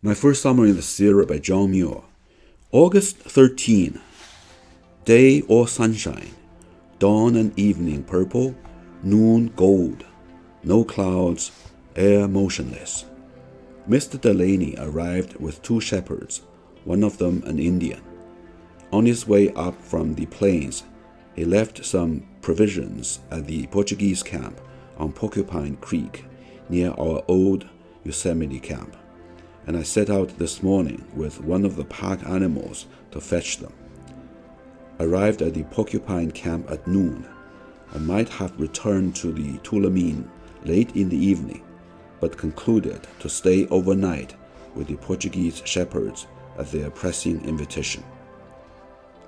My first summer in the Sierra by John Muir. August 13. Day all sunshine. Dawn and evening purple, noon gold. No clouds, air motionless. Mr. Delaney arrived with 2 shepherds, one of them an Indian. On his way up from the plains, he left some provisions at the Portuguese camp on Porcupine Creek near our old Yosemite camp, and I set out this morning with one of the pack animals to fetch them. Arrived at the Porcupine camp at noon. I might have returned to the Tulameen late in the evening, but concluded to stay overnight with the Portuguese shepherds at their pressing invitation.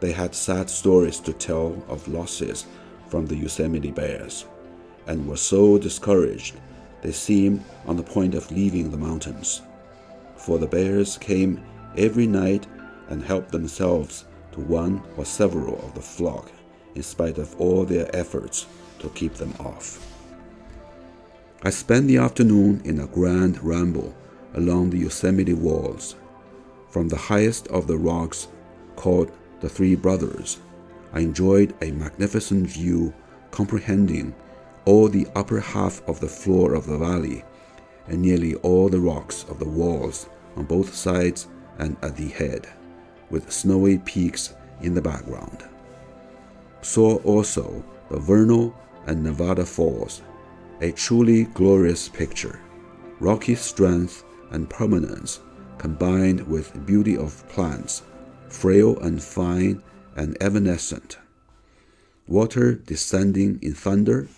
They had sad stories to tell of losses from the Yosemite bears, and were so discouraged they seemed on the point of leaving the mountains. For the bears came every night and helped themselves to one or several of the flock, in spite of all their efforts to keep them off. I spent the afternoon in a grand ramble along the Yosemite walls. From the highest of the rocks, called the Three Brothers, I enjoyed a magnificent view comprehending all the upper half of the floor of the valley and nearly all the rocks of the walls on both sides and at the head, with snowy peaks in the background. Saw also the Vernal and Nevada Falls, a truly glorious picture, rocky strength and permanence combined with beauty of plants, frail and fine and evanescent. Water descending in thunder,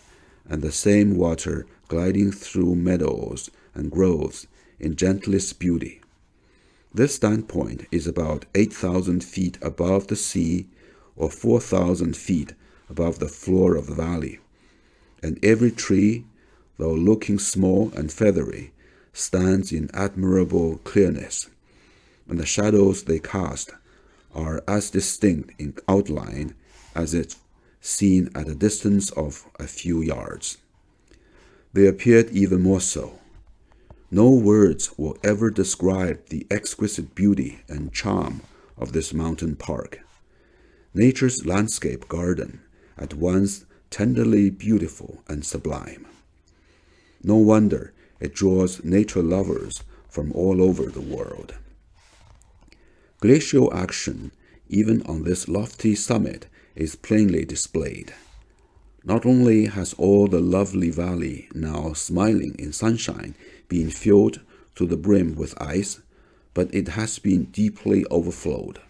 and the same water gliding through meadows and groves in gentlest beauty. This standpoint is about 8,000 feet above the sea, or 4,000 feet above the floor of the valley, and every tree, though looking small and feathery, stands in admirable clearness, and the shadows they cast are as distinct in outline as if seen at a distance of a few yards. They appeared even more so. No words will ever describe the exquisite beauty and charm of this mountain park. Nature's landscape garden, at once tenderly beautiful and sublime. No wonder it draws nature lovers from all over the world. Glacial action, even on this lofty summit, is plainly displayed. Not only has all the lovely valley, now smiling in sunshine, been filled to the brim with ice, but it has been deeply overflowed.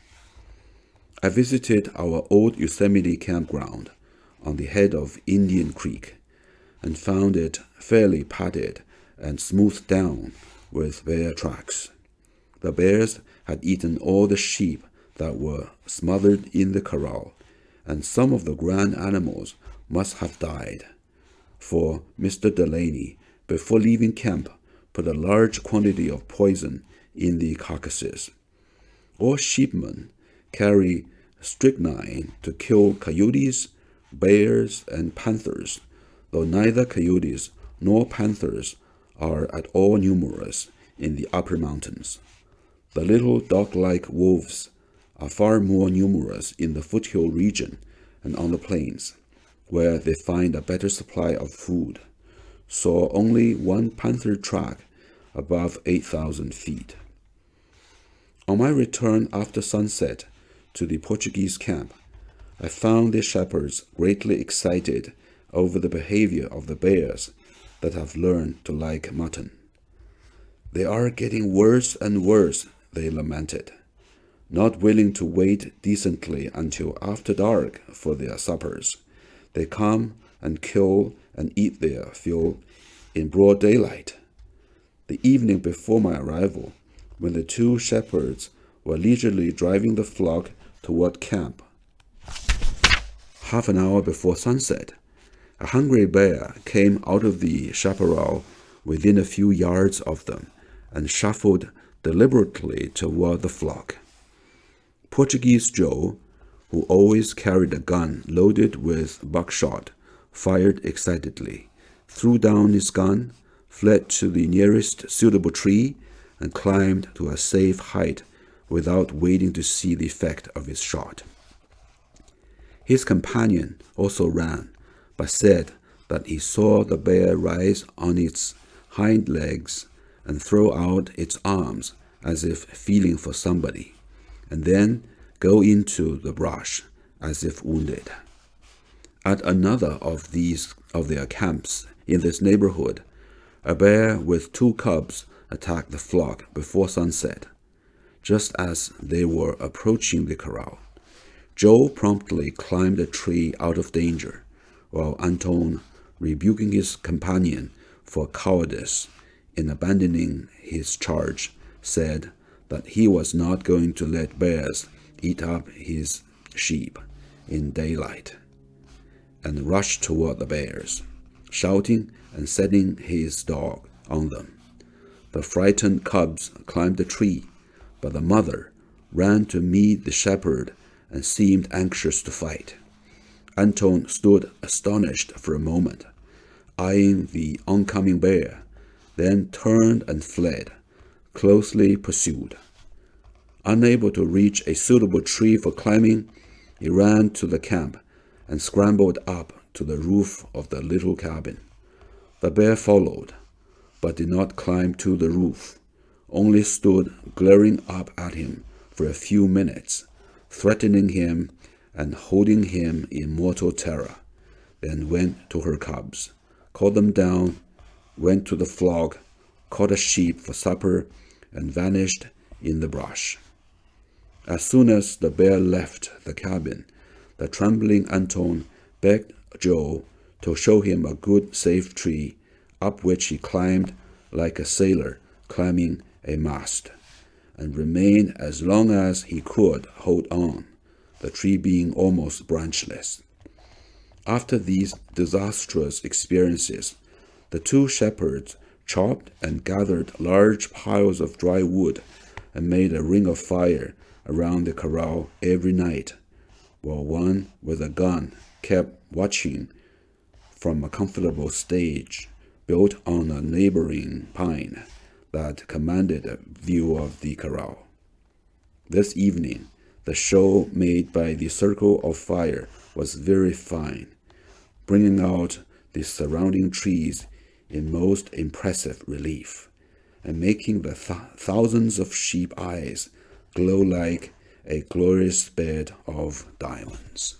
I visited our old Yosemite campground on the head of Indian Creek, and found it fairly padded and smoothed down with bear tracks. The bears had eaten all the sheep that were smothered in the corral, and some of the grand animals must have died, for Mr. Delaney, before leaving camp, put a large quantity of poison in the carcasses. All sheepmen carry strychnine to kill coyotes, bears, and panthers, though neither coyotes nor panthers are at all numerous in the upper mountains. The little dog-like wolves are far more numerous in the foothill region and on the plains, where they find a better supply of food. Saw only one panther track above 8,000 feet. On my return after sunset to the Portuguese camp, I found the shepherds greatly excited over the behavior of the bears that have learned to like mutton. They are getting worse and worse, they lamented, not willing to wait decently until after dark for their suppers. They come and kill and eat their fill in broad daylight. The evening before my arrival, when the 2 shepherds were leisurely driving the flock toward camp, half an hour before sunset, a hungry bear came out of the chaparral within a few yards of them and shuffled deliberately toward the flock. Portuguese Joe, who always carried a gun loaded with buckshot, fired excitedly, threw down his gun, fled to the nearest suitable tree, and climbed to a safe height without waiting to see the effect of his shot. His companion also ran, but said that he saw the bear rise on its hind legs and throw out its arms as if feeling for somebody, and then go into the brush as if wounded. At another of their camps in this neighborhood, a bear with 2 cubs attacked the flock before sunset. Just as they were approaching the corral, Joe promptly climbed a tree out of danger, while Anton, rebuking his companion for cowardice in abandoning his charge, said that he was not going to let bears eat up his sheep in daylight, and rushed toward the bears, shouting and setting his dog on them. The frightened cubs climbed the tree, but the mother ran to meet the shepherd and seemed anxious to fight. Anton stood astonished for a moment, eyeing the oncoming bear, then turned and fled, closely pursued. Unable to reach a suitable tree for climbing, he ran to the camp and scrambled up to the roof of the little cabin. The bear followed, but did not climb to the roof, only stood glaring up at him for a few minutes, threatening him and holding him in mortal terror, then went to her cubs, called them down, went to the flock, caught a sheep for supper, and vanished in the brush. As soon as the bear left the cabin, the trembling Anton begged Joe to show him a good safe tree, up which he climbed like a sailor climbing a mast, and remained as long as he could hold on, the tree being almost branchless. After these disastrous experiences, the 2 shepherds chopped and gathered large piles of dry wood and made a ring of fire around the corral every night, while one with a gun kept watching from a comfortable stage built on a neighboring pine that commanded a view of the corral. This evening, the show made by the circle of fire was very fine, bringing out the surrounding trees in most impressive relief, and making the thousands of sheep eyes glow like a glorious bed of diamonds.